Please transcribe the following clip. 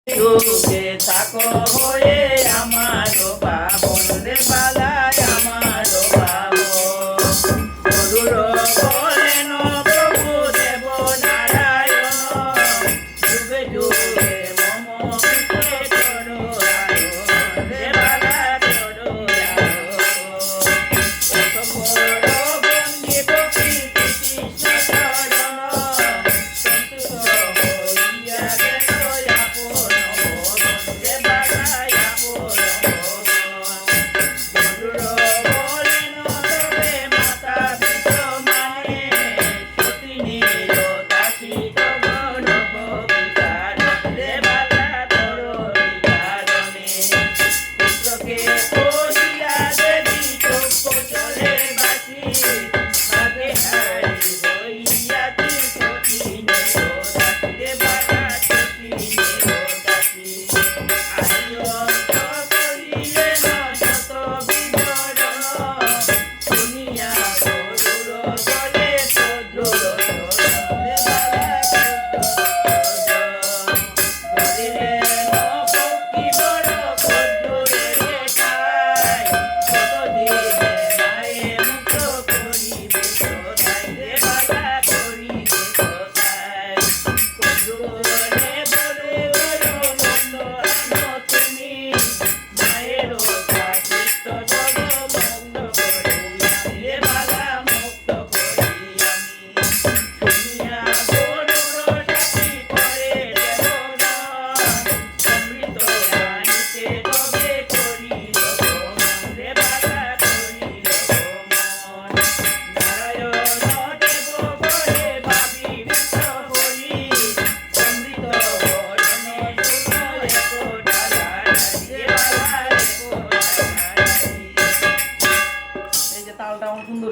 সুখে থাকো হয়ে আমার বাবন রে বালায় আমার বাবন গরুর বলেন প্রভু দেব নারায়ণ যুগে যুগে মম পিতে করো রে বালা করো বন্দে পক্ষী কৃষ্ণ চরণ সন্তোষ হইয়া গেল তালটা আমার সুন্দর।